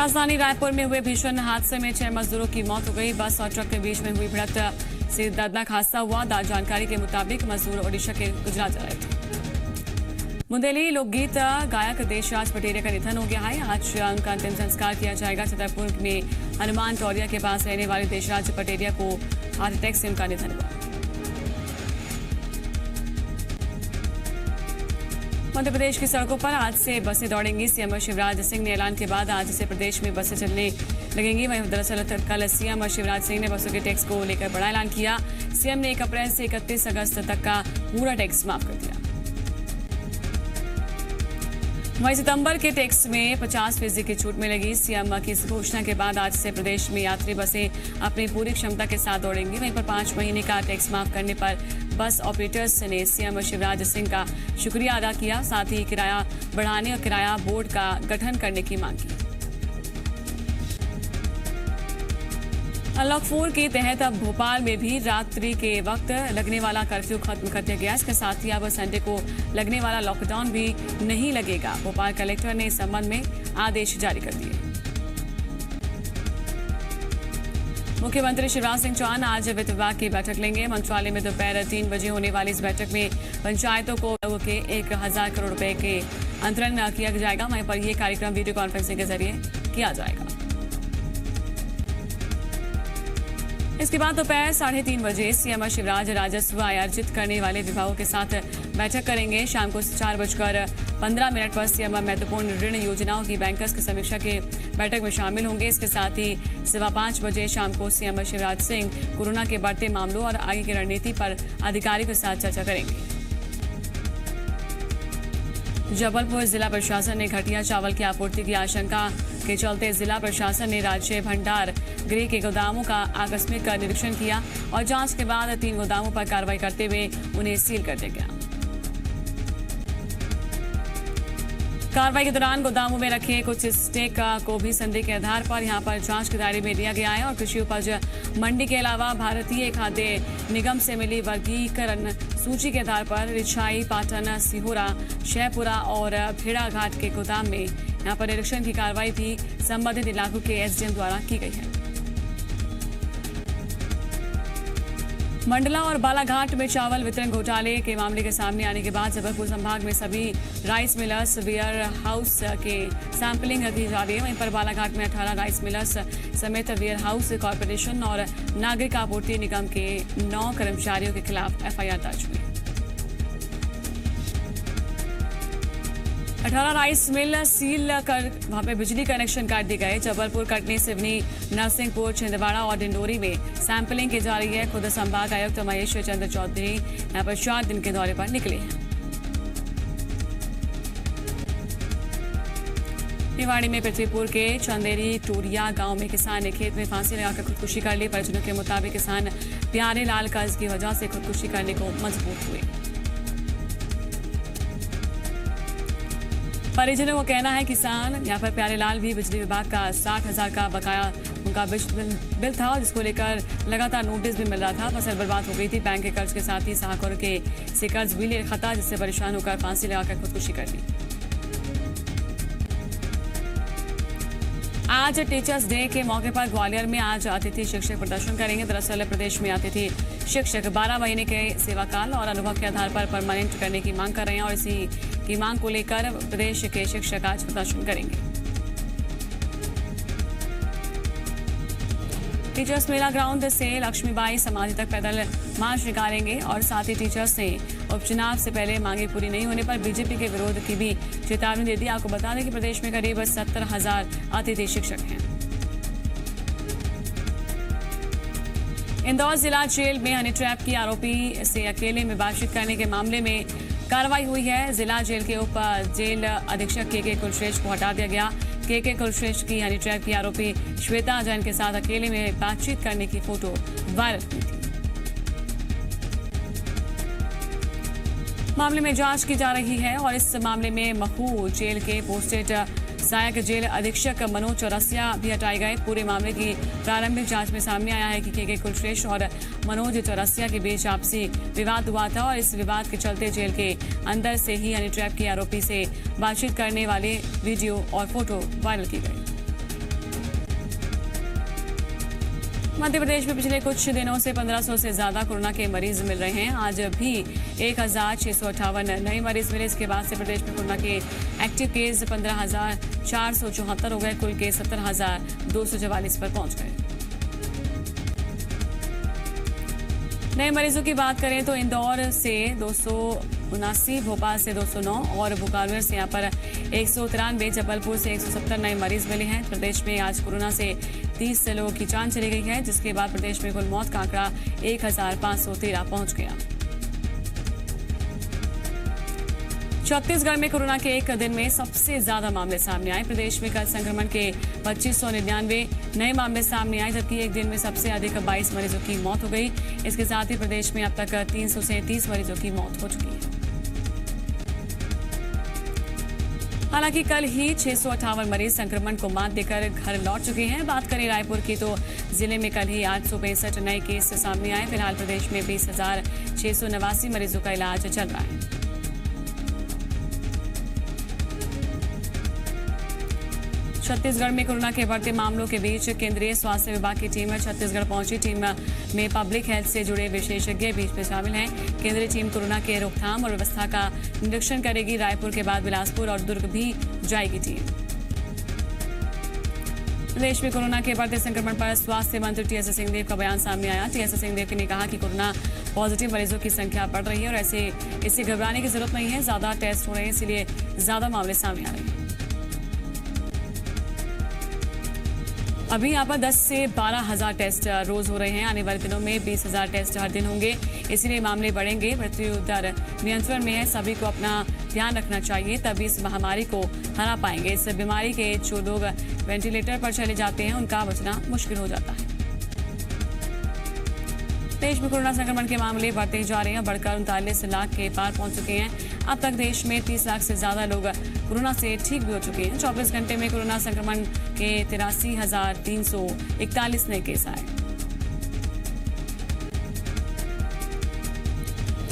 राजधानी रायपुर में हुए भीषण हादसे में 6 मजदूरों की मौत हो गई। बस और ट्रक के बीच में हुई भिड़ंत से दर्दनाक हादसा हुआ। जानकारी के मुताबिक मजदूर ओडिशा के गुजरात जा रहे थे। बुंदेली लोकगीत गायक देशराज पटेरिया का निधन हो गया है। आज उनका अंतिम संस्कार किया जाएगा। छतरपुर में हनुमान टोलिया के पास रहने वाले देशराज पटेरिया को हार्ट अटैक से उनका निधन हुआ। मध्य प्रदेश की सड़कों पर आज से बसें दौड़ेंगी। सीएम शिवराज सिंह ने ऐलान के बाद आज से प्रदेश में बसें चलने लगेंगी। वहीं दरअसल कल सीएम शिवराज सिंह ने बसों के टैक्स को लेकर बड़ा ऐलान किया। सीएम ने 1 अप्रैल से 31 अगस्त तक का पूरा टैक्स माफ कर दिया। वहीं सितंबर के टैक्स में 50% की छूट मिलेगी। सीएम की इस घोषणा के बाद आज से प्रदेश में यात्री बसें अपनी पूरी क्षमता के साथ दौड़ेंगी। वहीं पर 5 महीने का टैक्स माफ करने पर बस ऑपरेटर्स ने सीएम शिवराज सिंह का शुक्रिया अदा किया। साथ ही किराया बढ़ाने और किराया बोर्ड का गठन करने की मांग की। अनलॉक 4 के तहत अब भोपाल में भी रात्रि के वक्त लगने वाला कर्फ्यू खत्म कर दिया गया। इसके साथ ही अब संडे को लगने वाला लॉकडाउन भी नहीं लगेगा। भोपाल कलेक्टर ने इस संबंध में आदेश जारी कर दिए। मुख्यमंत्री शिवराज सिंह चौहान आज वित्त विभाग की बैठक लेंगे। मंत्रालय में दोपहर 3 बजे होने वाली इस बैठक में पंचायतों को के 1000 करोड़ रुपए के अंतरण किया जाएगा। वहीं पर यह कार्यक्रम वीडियो कॉन्फ्रेंसिंग के जरिए किया जाएगा। इसके बाद दोपहर 3:30 बजे सीएम शिवराज राजस्व आयोजित करने वाले विभागों के साथ बैठक करेंगे। शाम को 4:15 पर सीएम महत्वपूर्ण ऋण योजनाओं की बैंकर्स की समीक्षा के बैठक में शामिल होंगे। इसके साथ ही 5:15 बजे शाम को सीएम शिवराज सिंह कोरोना के बढ़ते मामलों और आगे की रणनीति पर अधिकारियों के साथ चर्चा करेंगे। जबलपुर जिला प्रशासन ने घटिया चावल की आपूर्ति की आशंका के चलते जिला प्रशासन ने राज्य भंडार गृह के गोदामों का आकस्मिक निरीक्षण किया और जांच के बाद 3 गोदामों पर कार्रवाई करते हुए उन्हें सील कर दिया गया। कार्रवाई के दौरान गोदामों में रखे कुछ स्टेक को भी संदेह के आधार पर यहां पर जांच के दायरे में लिया गया है और कृषि उपज मंडी के अलावा भारतीय खाद्य निगम से मिली वर्गीकरण सूची के आधार पर रिछाई, पाटन, सिहोरा, शहपुरा और भेड़ाघाट के गोदाम में यहां पर निरीक्षण की कार्रवाई भी संबंधित इलाकों के एसडीएम द्वारा की गई है। मंडला और बालाघाट में चावल वितरण घोटाले के मामले के सामने आने के बाद जबलपुर संभाग में सभी राइस मिलर्स वेयर हाउस के सैंपलिंग की जा रही है। वहीं पर बालाघाट में 18 राइस मिलर्स समेत वेयर हाउस कॉर्पोरेशन और नागरिक आपूर्ति निगम के 9 कर्मचारियों के खिलाफ एफआईआर दर्ज हुई। 18 राइस मिल सील कर वहां पे बिजली कनेक्शन काट दिए गए। जबलपुर, कटनी, सिवनी, नरसिंहपुर, छिंदवाड़ा और डिंडोरी में सैंपलिंग की जा रही है। खुद संभाग आयुक्त महेश चंद्र चौधरी यहां पर 4 दिन के दौरे पर निकले हैं। निवाड़ी में पृथ्वीपुर के चंदेरी टोरिया गांव में किसान ने खेत में फांसी लगाकर खुदकुशी कर ली। परिजनों के मुताबिक किसान प्यारे लाल कर्ज की वजह से खुदकुशी करने को मजबूर हुए। परिजनों का कहना है किसान यहां पर प्यारे लाल भी बिजली विभाग का 60,000 का बकाया उनका बिल था जिसको लेकर लगातार नोटिस भी मिल रहा था। फसल बर्बाद हो गई थी। बैंक के कर्ज के साथ ही साहूकारों के से कर्ज भी ले रखा था जिससे परेशान होकर फांसी लगाकर खुदकुशी कर ली। आज टीचर्स डे के मौके पर ग्वालियर में आज अतिथि शिक्षक प्रदर्शन करेंगे। दरअसल प्रदेश में अतिथि शिक्षक 12 महीने के सेवाकाल और अनुभव के आधार पर परमानेंट करने की मांग कर रहे हैं और इसी की मांग को लेकर प्रदेश के शिक्षक आज प्रदर्शन करेंगे। टीचर्स मेला ग्राउंड से लक्ष्मीबाई समाधि तक पैदल मार्च निकालेंगे और साथ ही टीचर्स ने उपचुनाव से पहले मांगे पूरी नहीं होने पर बीजेपी के विरोध की भी चेतावनी दे दी। आपको बता दें कि प्रदेश में करीब 70,000 अतिथि शिक्षक हैं। इंदौर जिला जेल में हनी ट्रैप की आरोपी से अकेले में बातचीत करने के मामले में कार्रवाई हुई है। जिला जेल के उप जेल अधीक्षक के कुलश्रेष्ठ को हटा दिया गया। के कुलश्रेष्ठ की हनी ट्रैप की आरोपी श्वेता जैन के साथ अकेले में बातचीत करने की फोटो वायरल हुई थी। मामले में जांच की जा रही है और इस मामले में महू जेल के पोस्टेड सहायक जेल अधीक्षक मनोज चौरसिया भी हटाए गए। पूरे मामले की प्रारंभिक जांच में सामने आया है कि के कुलश्रेष्ठ और मनोज चौरसिया के बीच आपसी विवाद हुआ था और इस विवाद के चलते जेल के अंदर से ही हनी ट्रैप के आरोपी से बातचीत करने वाले वीडियो और फोटो वायरल की गई। मध्य प्रदेश में पिछले कुछ दिनों से 1500 से ज्यादा कोरोना के मरीज मिल रहे हैं। आज भी 1658 नए मरीज मिले। इसके बाद से प्रदेश में कोरोना के एक्टिव केस 15,474 हो गए। कुल केस 70,244 पर पहुंच गए। नए मरीजों की बात करें तो इंदौर से 279, भोपाल से 209 और बोकारो से यहाँ पर 193, जबलपुर से 170 नए मरीज मिले हैं। प्रदेश में आज कोरोना से 30 लोगों की जान चली गई है, जिसके बाद प्रदेश में कुल मौत का आंकड़ा 1513 पहुंच गया। छत्तीसगढ़ में कोरोना के एक दिन में सबसे ज्यादा मामले सामने आए। प्रदेश में कल संक्रमण के 2599 नए मामले सामने आए, जबकि एक दिन में सबसे अधिक 22 मरीजों की मौत हो गई। इसके साथ ही प्रदेश में अब तक 337 मरीजों की मौत हो चुकी है। हालांकि कल ही 658 मरीज संक्रमण को मात देकर घर लौट चुके हैं। बात करें रायपुर की तो जिले में कल ही 865 नए केस सामने आए। फिलहाल प्रदेश में 20,689 मरीजों का इलाज चल रहा है। छत्तीसगढ़ में कोरोना के बढ़ते मामलों के बीच केंद्रीय स्वास्थ्य विभाग की टीम छत्तीसगढ़ पहुंची। टीम में पब्लिक हेल्थ से जुड़े विशेषज्ञ बीच में शामिल हैं। केंद्रीय टीम कोरोना के रोकथाम और व्यवस्था का निरीक्षण करेगी। रायपुर के बाद बिलासपुर और दुर्ग भी जाएगी टीम। प्रदेश में कोरोना के बढ़ते संक्रमण पर स्वास्थ्य मंत्री टीएस सिंहदेव का बयान सामने आया। टीएस सिंहदेव ने कहा कि कोरोना पॉजिटिव मरीजों की संख्या बढ़ रही है और इससे घबराने की जरूरत नहीं है। ज्यादा टेस्ट हो रहे हैं, इसलिए ज्यादा मामले सामने आ रहे हैं। अभी यहाँ पर 10 से 12,000 टेस्ट रोज हो रहे हैं। आने वाले दिनों में 20,000 टेस्ट हर दिन होंगे, इसीलिए मामले बढ़ेंगे। मृत्यु दर नियंत्रण में है। सभी को अपना ध्यान रखना चाहिए, तभी इस महामारी को हरा पाएंगे। इस बीमारी के जो लोग वेंटिलेटर पर चले जाते हैं, उनका बचना मुश्किल हो जाता है। देश में कोरोना संक्रमण के मामले बढ़ते जा रहे हैं, बढ़कर 39 लाख के पार पहुंच चुके हैं। अब तक देश में 30 लाख से ज्यादा लोग कोरोना से ठीक भी हो चुके हैं। 24 घंटे में कोरोना संक्रमण के 83,341 नए केस आए।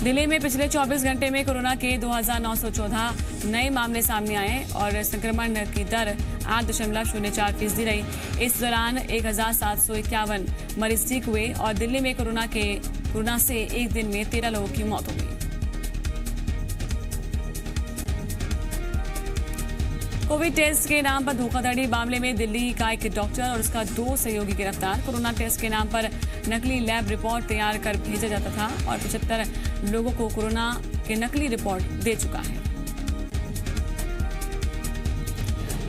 दिल्ली में पिछले 24 घंटे में कोरोना के 2,914 नए मामले सामने आए और संक्रमण की दर 8.04% रही। इस दौरान 1,751 मरीज ठीक हुए और दिल्ली में कोरोना से एक दिन में 13 लोगों की मौत हो गई। कोविड टेस्ट के नाम पर धोखाधड़ी मामले में दिल्ली का एक डॉक्टर और उसका 2 सहयोगी गिरफ्तार। कोरोना टेस्ट के नाम पर नकली लैब रिपोर्ट तैयार कर भेजा जाता था और 75 लोगों को कोरोना के नकली रिपोर्ट दे चुका है।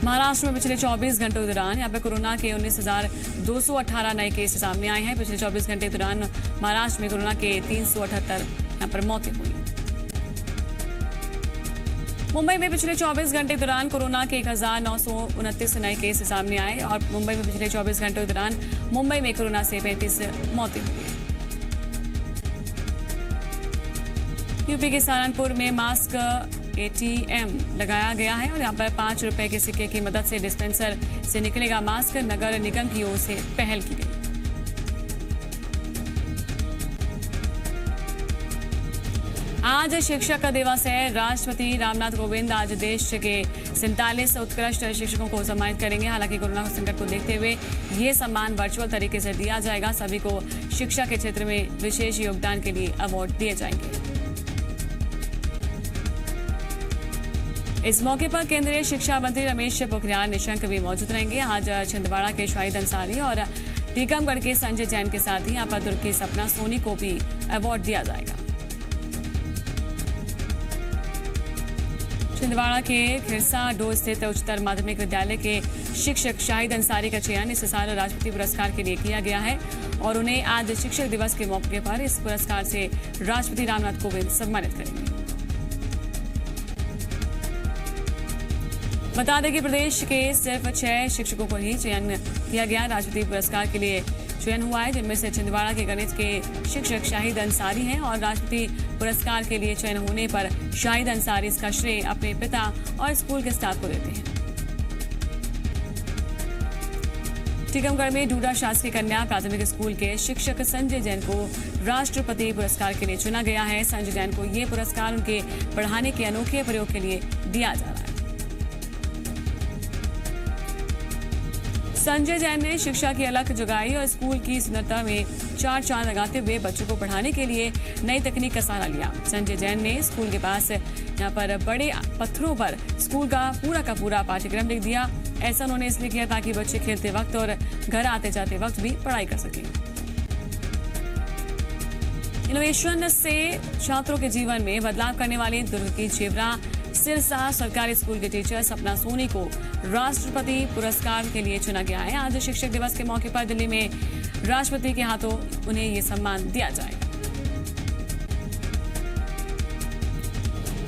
महाराष्ट्र में पिछले 24 घंटों के दौरान यहाँ पर कोरोना के 19,218 नए केस सामने आए हैं। पिछले 24 घंटे के दौरान महाराष्ट्र में कोरोना के 378 यहाँ पर मौतें हुई। मुंबई में पिछले 24 घंटे के दौरान कोरोना के 1,929 नए केस सामने आए और मुंबई में पिछले 24 घंटों के दौरान मुंबई में कोरोना से 35 मौतें हुई। यूपी के सहारनपुर में मास्क ATM लगाया गया है और यहाँ पर 5 रुपए के सिक्के की मदद से डिस्पेंसर से निकलेगा मास्क। नगर निगम की ओर से पहल की गई। आज शिक्षक दिवस है। राष्ट्रपति रामनाथ कोविंद आज देश के 47 उत्कृष्ट शिक्षकों को सम्मानित करेंगे। हालांकि कोरोना संकट को देखते हुए ये सम्मान वर्चुअल तरीके से दिया जाएगा। सभी को शिक्षा के क्षेत्र में विशेष योगदान के लिए अवार्ड दिए जाएंगे। इस मौके पर केंद्रीय शिक्षा मंत्री रमेश पोखरियाल निशंक भी मौजूद रहेंगे। आज छिंदवाड़ा के शाहिद अंसारी और टीकमगढ़ के संजय जैन के साथ ही यहाँ पर दुर्ग की सपना सोनी को भी अवार्ड दिया जाएगा। छिंदवाड़ा के खिरसा डो स्थित उच्चतर माध्यमिक विद्यालय के शिक्षक शाहिद अंसारी का चयन इस साल राष्ट्रपति पुरस्कार के लिए किया गया है और उन्हें आज शिक्षक दिवस के मौके पर इस पुरस्कार से राष्ट्रपति रामनाथ कोविंद सम्मानित करेंगे। बता दें कि प्रदेश के सिर्फ 6 शिक्षकों को ही चयन किया गया। राष्ट्रपति पुरस्कार के लिए चयन हुआ है, जिनमें से छिंदवाड़ा के गणित के शिक्षक शाहिद अंसारी हैं और राष्ट्रपति पुरस्कार के लिए चयन होने पर शाहिद अंसारी इसका श्रेय अपने पिता और स्कूल के स्टाफ को देते हैं। टीकमगढ़ में डूडा शासकीय कन्या प्राथमिक स्कूल के शिक्षक संजय जैन को राष्ट्रपति पुरस्कार के लिए चुना गया है। संजय जैन को ये पुरस्कार उनके पढ़ाने के अनोखे प्रयोग के लिए दिया जा रहा है। संजय जैन ने शिक्षा की अलख जगाई और स्कूल की सुंदरता में चार चांद लगाते हुए बच्चों को पढ़ाने के लिए नई तकनीक का सहारा लिया। संजय जैन ने स्कूल के पास यहाँ पर बड़े पत्थरों पर स्कूल का पूरा पाठ्यक्रम लिख दिया। ऐसा उन्होंने इसलिए किया ताकि बच्चे खेलते वक्त और घर आते जाते वक्त भी पढ़ाई कर सकें। इनोवेशन से छात्रों के जीवन में बदलाव करने वाले दुर्ग की जेवरा सिरसा सरकारी स्कूल के टीचर सपना सोनी को राष्ट्रपति पुरस्कार के लिए चुना गया है। आज शिक्षक दिवस के मौके पर दिल्ली में राष्ट्रपति के हाथों उन्हें ये सम्मान दिया जाएगा।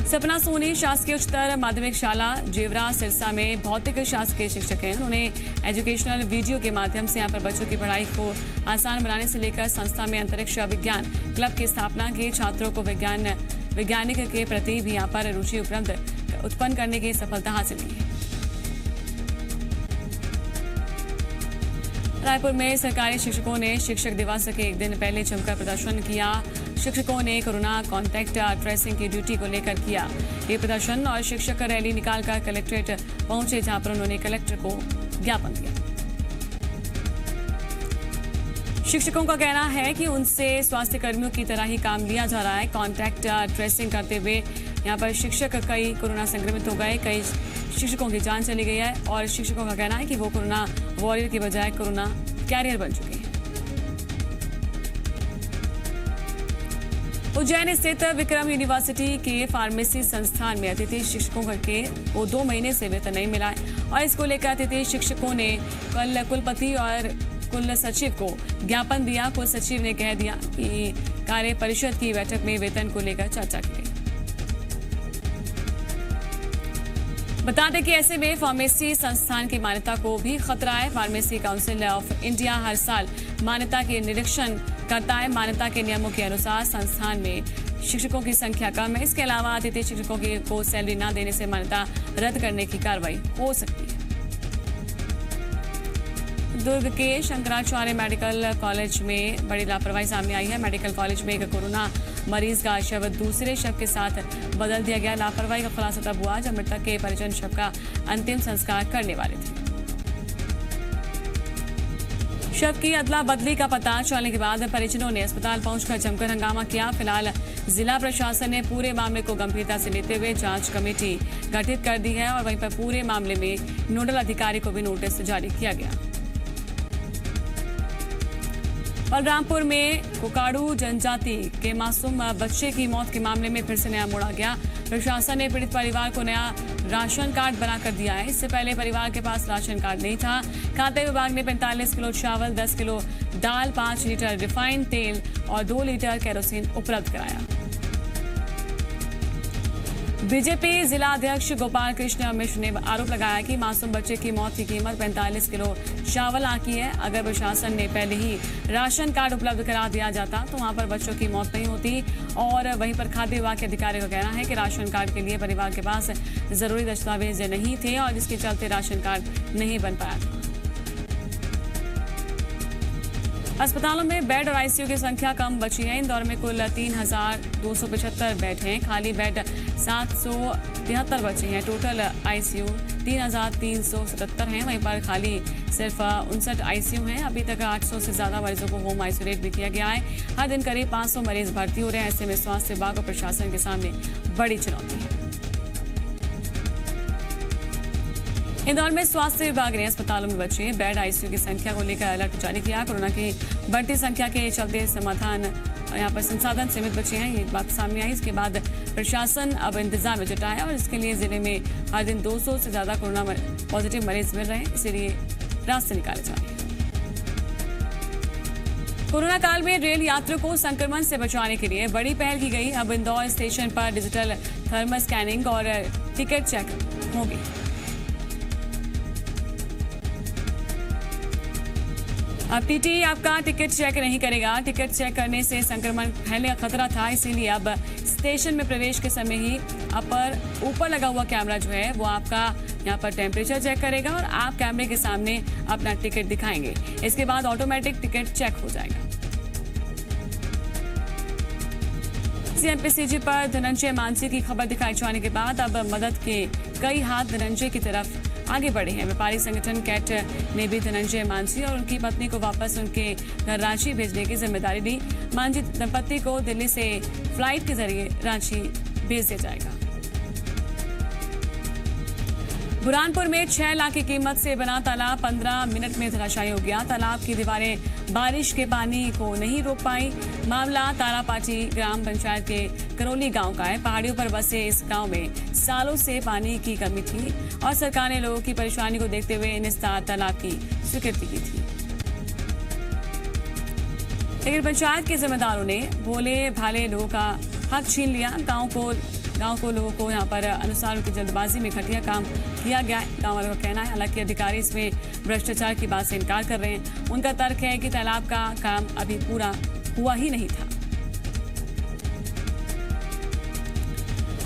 सपना सोनी शासकीय उच्चतर माध्यमिक शाला जेवरा सिरसा में भौतिक शास्त्र के शिक्षक हैं। उन्होंने एजुकेशनल वीडियो के माध्यम से यहाँ पर बच्चों की पढ़ाई को आसान बनाने से लेकर संस्था में अंतरिक्ष विज्ञान क्लब की स्थापना की छात्रों को वैज्ञानिक के प्रति भी यहाँ पर रुचि उत्पन्न करने की सफलता हासिल की है। रायपुर में सरकारी शिक्षकों ने शिक्षक दिवस के एक दिन पहले जमकर प्रदर्शन किया। शिक्षकों ने कोरोना कॉन्टैक्ट ट्रेसिंग की ड्यूटी को लेकर किया ये प्रदर्शन और शिक्षक रैली निकालकर कलेक्ट्रेट पहुंचे, जहां पर उन्होंने कलेक्टर को ज्ञापन दिया। शिक्षकों का कहना है कि उनसे स्वास्थ्य कर्मियों की तरह ही काम लिया जा रहा है। कॉन्टैक्ट ट्रेसिंग करते हुए यहाँ पर शिक्षक कई कोरोना संक्रमित हो गए, कई शिक्षकों की जान चली गई है और शिक्षकों का कहना है कि वो कोरोना वॉरियर की बजाय कोरोना कैरियर बन चुके हैं। उज्जैन स्थित विक्रम यूनिवर्सिटी के फार्मेसी संस्थान में अतिथि शिक्षकों के वो 2 महीने से वेतन नहीं मिला है और इसको लेकर अतिथि शिक्षकों ने कल कुलपति और कुल सचिव को ज्ञापन दिया। कुल सचिव ने कह दिया कि कार्य परिषद की बैठक में वेतन को लेकर चर्चा की गई। बता दें कि ऐसे में फार्मेसी संस्थान की मान्यता को भी खतरा है। फार्मेसी काउंसिल ऑफ इंडिया हर साल मान्यता के निरीक्षण करता है। मान्यता के नियमों के अनुसार संस्थान में शिक्षकों की संख्या कम है। इसके अलावा अतिथि शिक्षकों को सैलरी न देने से मान्यता रद्द करने की कार्रवाई हो सकती है। दुर्ग के शंकराचार्य मेडिकल कॉलेज में बड़ी लापरवाही सामने आई है। मेडिकल कॉलेज में एक कोरोना मरीज का शव दूसरे शव के साथ बदल दिया गया। लापरवाही का खुलासा तब हुआ जब मृतक के परिजन शव का अंतिम संस्कार करने वाले थे। शव की अदला बदली का पता चलने के बाद परिजनों ने अस्पताल पहुंचकर जमकर हंगामा किया। फिलहाल जिला प्रशासन ने पूरे मामले को गंभीरता से लेते हुए जांच कमेटी गठित कर दी है और वहीं पर पूरे मामले में नोडल अधिकारी को भी नोटिस जारी किया गया। बलरामपुर में कोकाड़ू जनजाति के मासूम बच्चे की मौत के मामले में फिर से नया मोड़ आ गया। प्रशासन ने पीड़ित परिवार को नया राशन कार्ड बनाकर दिया है। इससे पहले परिवार के पास राशन कार्ड नहीं था। खाद्य विभाग ने 45 किलो चावल, 10 किलो दाल, 5 लीटर रिफाइंड तेल और 2 लीटर केरोसिन उपलब्ध कराया। बीजेपी जिला अध्यक्ष गोपाल कृष्ण मिश्र ने आरोप लगाया कि मासूम बच्चे की मौत की कीमत 45 किलो चावल आकी है। अगर प्रशासन ने पहले ही राशन कार्ड उपलब्ध करा दिया जाता तो वहां पर बच्चों की मौत नहीं होती। और वहीं पर खाद्य विभाग के अधिकारी का कहना है कि राशन कार्ड के लिए परिवार के पास जरूरी दस्तावेज नहीं थे और जिसके चलते राशन कार्ड नहीं बन पाया था। अस्पतालों में बेड और आईसीयू की संख्या कम बची है। इंदौर में कुल 3,275 बेड हैं। खाली बेड 773 बचे हैं। टोटल आईसीयू 3,377 हैं। वहीं पर खाली सिर्फ 59 आईसीयू हैं। अभी तक 800 से ज्यादा मरीजों को होम आइसोलेट भी किया गया है। हर दिन करीब 500 मरीज भर्ती हो रहे हैं। ऐसे में स्वास्थ्य विभाग और प्रशासन के सामने बड़ी चुनौती है। इंदौर में स्वास्थ्य विभाग ने अस्पतालों में बचे बेड आईसीयू की संख्या को लेकर अलर्ट जारी किया। कोरोना की बढ़ती संख्या के चलते यहाँ पर संसाधन सीमित बचे हैं, ये बात सामने आई। इसके बाद प्रशासन अब इंतजाम में जुटा है और इसके लिए जिले में हर दिन 200 से ज्यादा कोरोना पॉजिटिव मरीज मिल रहे हैं, इसीलिए रास्ते निकाले जा रहे हैं। कोरोना काल में रेल यात्रियों को संक्रमण से बचाने के लिए बड़ी पहल की गई। अब इंदौर स्टेशन पर डिजिटल थर्मल स्कैनिंग और टिकट चेक होगी। अब टीटी आपका टिकट चेक नहीं करेगा। टिकट चेक करने से संक्रमण फैलने का खतरा था, इसीलिए अब स्टेशन में प्रवेश के समय ही ऊपर लगा हुआ कैमरा जो है वो आपका यहाँ पर टेम्परेचर चेक करेगा और आप कैमरे के सामने अपना टिकट दिखाएंगे। इसके बाद ऑटोमेटिक टिकट चेक हो जाएगा। सीएमपीसीजी पर धनंजय मानसी की खबर दिखाई जाने के बाद अब मदद के कई हाथ धनंजय की तरफ आगे बढ़े हैं। व्यापारी संगठन कैट ने भी धनंजय मांझी और उनकी पत्नी को वापस उनके घर रांची भेजने की जिम्मेदारी दी। मांझी दंपत्ति को दिल्ली से फ्लाइट के जरिए रांची भेज दिया जाएगा। बुरहानपुर में 6 लाख की कीमत से बना तालाब 15 मिनट में धराशायी हो गया। तालाब की दीवारें बारिश के पानी को नहीं रोक पाई। मामला तारापाटी ग्राम पंचायत के करौली गांव का है। पहाड़ियों पर बसे इस गांव में सालों से पानी की कमी थी और सरकार ने लोगों की परेशानी को देखते हुए निस्तार तालाब की स्वीकृति की थी, लेकिन पंचायत के जिम्मेदारों ने भोले भाले लोगों का हक छीन लिया। गांव को लोगों को यहां पर अनुसार उनकी जल्दबाजी में घटिया काम किया गया है, गांव वालों का कहना है। हालांकि अधिकारी इसमें भ्रष्टाचार की बात से इनकार कर रहे हैं। उनका तर्क है कि तालाब का काम अभी पूरा हुआ ही नहीं था।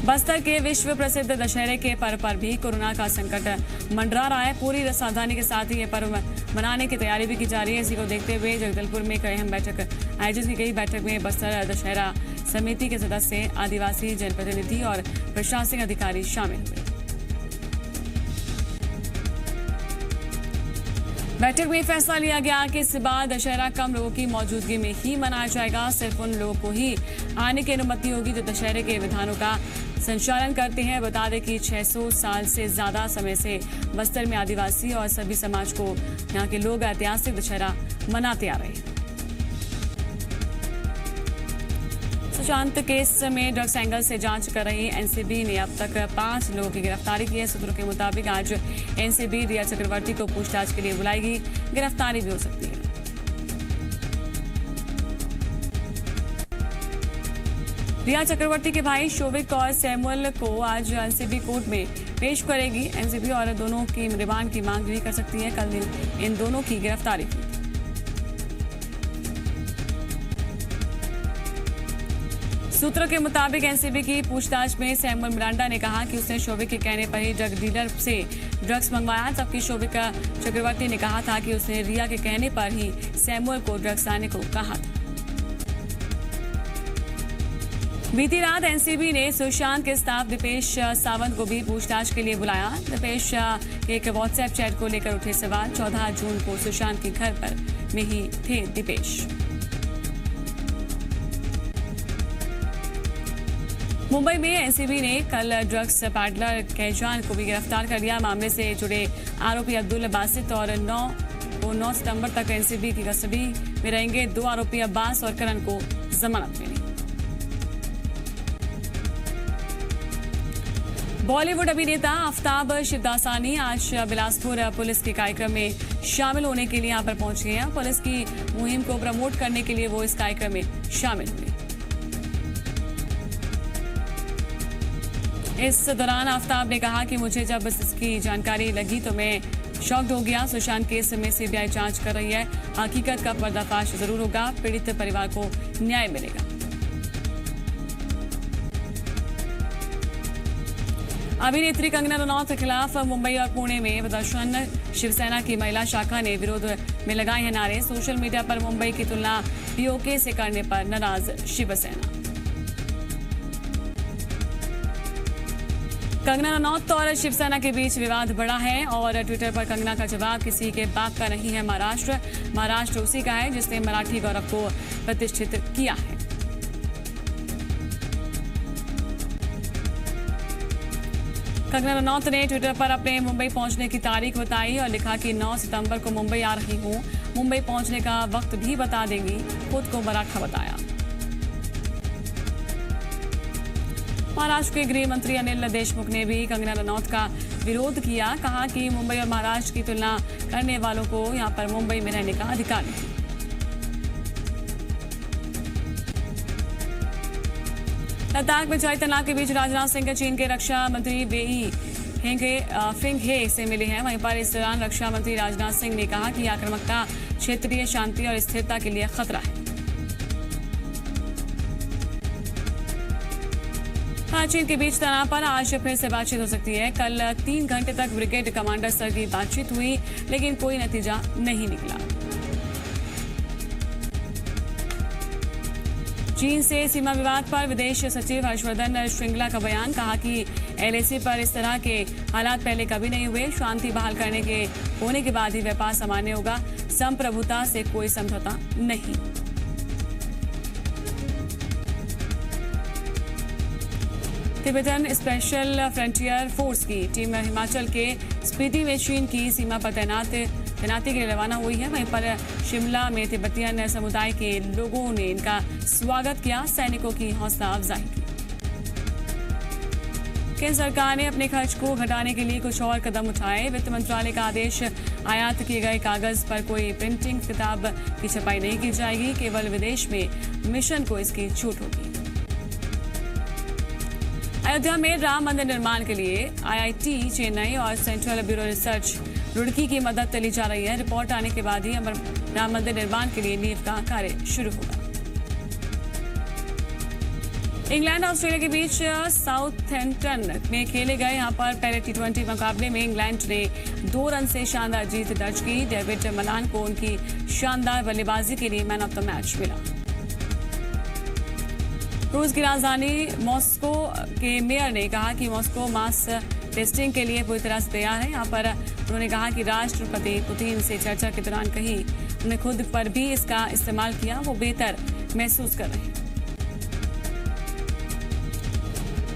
बस्तर के विश्व प्रसिद्ध दशहरे के पर्व पर भी कोरोना का संकट मंडरा रहा है। पूरी सावधानी के साथ ही ये पर्व मनाने की तैयारी भी की जा रही है। इसी को देखते हुए जगदलपुर में कई अहम बैठक आयोजित की गई। बैठक में बस्तर दशहरा समिति के सदस्य, आदिवासी जनप्रतिनिधि और प्रशासनिक अधिकारी शामिल हुए। बैठक में फैसला लिया गया कि इस बार दशहरा कम लोगों की मौजूदगी में ही मनाया जाएगा। सिर्फ उन लोगों को ही आने की अनुमति होगी जो दशहरे के विधानों का संचालन करते हैं। बता दें कि 600 साल से ज्यादा समय से बस्तर में आदिवासी और सभी समाज को यहाँ के लोग ऐतिहासिक दशहरा मनाते आ रहे हैं। सुशांत केस में ड्रग्स एंगल से जांच कर रही एनसीबी ने अब तक 5 लोगों की गिरफ्तारी की है। सूत्रों के मुताबिक आज एनसीबी रिया चक्रवर्ती को पूछताछ के लिए बुलाएगी। गिरफ्तारी भी हो सकती है। रिया चक्रवर्ती के भाई शोविक और सैमुअल को आज एनसीबी कोर्ट में पेश करेगी। एनसीबी और दोनों की रिमांड की मांग भी कर सकती है। कल इन दोनों की गिरफ्तारी हुई। सूत्रों के मुताबिक एनसीबी की पूछताछ में सैमुअल मिरांडा ने कहा कि उसने शोविक के कहने पर ही ड्रग डीलर से ड्रग्स मंगवाया, जबकि शोविक चक्रवर्ती ने कहा था कि उसने रिया के कहने पर ही सैमुअल को ड्रग्स लाने को कहा था। बीती रात एनसीबी ने सुशांत के स्टाफ दीपेश सावंत को भी पूछताछ के लिए बुलाया। दीपेश के एक व्हाट्सएप चैट को लेकर उठे सवाल। 14 जून को सुशांत के घर पर में ही थे दीपेश। मुंबई में एनसीबी ने कल ड्रग्स पैडलर कैजान को भी गिरफ्तार कर लिया। मामले से जुड़े आरोपी अब्दुल बासित और 9 सितंबर तक एनसीबी की कस्टडी में रहेंगे। 2 आरोपी अब्बास और करण को जमानत मिली। बॉलीवुड अभिनेता आफ्ताब शिवदासानी आज बिलासपुर पुलिस के कार्यक्रम में शामिल होने के लिए यहां पर पहुंच गए हैं। पुलिस की मुहिम को प्रमोट करने के लिए वो इस कार्यक्रम में शामिल हुए। इस दौरान आफ्ताब ने कहा कि मुझे जब इसकी जानकारी लगी तो मैं शॉक्ड हो गया। सुशांत केस में सीबीआई जांच कर रही है। हकीकत का पर्दाफाश जरूर होगा। पीड़ित परिवार को न्याय मिलेगा। अभिनेत्री कंगना रनौत के खिलाफ मुंबई और पुणे में प्रदर्शन। शिवसेना की महिला शाखा ने विरोध में लगाए हैं नारे। सोशल मीडिया पर मुंबई की तुलना पीओके से करने पर नाराज शिवसेना। कंगना रनौत और शिवसेना के बीच विवाद बढ़ा है और ट्विटर पर कंगना का जवाब किसी के बाप का नहीं है। महाराष्ट्र उसी का है जिसने मराठी गौरव को प्रतिष्ठित किया है। कंगना रनौत ने ट्विटर पर अपने मुंबई पहुंचने की तारीख बताई और लिखा कि 9 सितंबर को मुंबई आ रही हूं। मुंबई पहुंचने का वक्त भी बता देंगी। खुद को मराठा बताया। महाराष्ट्र के गृह मंत्री अनिल देशमुख ने भी कंगना रनौत का विरोध किया। कहा कि मुंबई और महाराष्ट्र की तुलना करने वालों को यहां पर मुंबई में रहने का अधिकार नहीं। लद्दाख में जारी तनाव के बीच राजनाथ सिंह चीन के रक्षा मंत्री वेई फिंगहे से मिले हैं। वहीं पर इस दौरान रक्षा मंत्री राजनाथ सिंह ने कहा कि आक्रामकता क्षेत्रीय शांति और स्थिरता के लिए खतरा है। चीन के बीच तनाव पर आज फिर से बातचीत हो सकती है। कल 3 घंटे तक ब्रिगेड कमांडर स्तर की बातचीत हुई, लेकिन कोई नतीजा नहीं निकला। चीन से सीमा विवाद पर विदेश सचिव हर्षवर्धन श्रृंगला का बयान। कहा कि एलएसी पर इस तरह के हालात पहले कभी नहीं हुए। शांति बहाल करने के होने के बाद ही व्यापार सामान्य होगा। संप्रभुता से कोई समझौता नहीं। तिब्बतन स्पेशल फ्रंटियर फोर्स की टीम हिमाचल के स्पीति में चीन की सीमा पर तैनाती के लिए रवाना हुई है। वहीं पर शिमला में तिब्बतियन समुदाय के लोगों ने इनका स्वागत किया। सैनिकों की हौसला अफजाई की। केंद्र सरकार ने अपने खर्च को घटाने के लिए कुछ और कदम उठाए। वित्त मंत्रालय का आदेश, आयात किए गए कागज पर कोई प्रिंटिंग किताब की छपाई नहीं की जाएगी। केवल विदेश में मिशन को इसकी छूट होगी। अयोध्या में राम मंदिर निर्माण के लिए आईआईटी चेन्नई और सेंट्रल ब्यूरो रिसर्च रुड़की की मदद ली जा रही है। रिपोर्ट आने के बाद ही राम मंदिर निर्माण के लिए नींव का कार्य शुरू होगा। इंग्लैंड और ऑस्ट्रेलिया के बीच साउथहैम्पटन में खेले गए यहां पर पहले टी20 मुकाबले में इंग्लैंड ने 2 रन से शानदार जीत दर्ज की। डेविड मलान को उनकी शानदार बल्लेबाजी के लिए मैन ऑफ द मैच मिला। रूस की राजधानी मॉस्को के मेयर ने कहा कि मॉस्को मास टेस्टिंग के लिए पूरी तरह से तैयार है। यहाँ पर उन्होंने कहा कि राष्ट्रपति पुतिन से चर्चा के दौरान कहीं उन्होंने खुद पर भी इसका इस्तेमाल किया, वो बेहतर महसूस कर रहे हैं।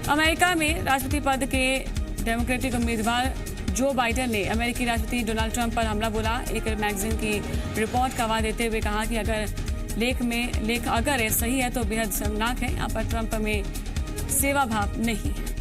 अमेरिका में राष्ट्रपति पद के डेमोक्रेटिक उम्मीदवार जो बाइडेन ने अमेरिकी राष्ट्रपति डोनाल्ड ट्रंप पर हमला बोला। एक मैगजीन की रिपोर्ट का हवाला देते हुए कहा कि अगर लेख अगर सही है तो बेहद शर्मनाक है। यहाँ पर ट्रंप में सेवा भाव नहीं है।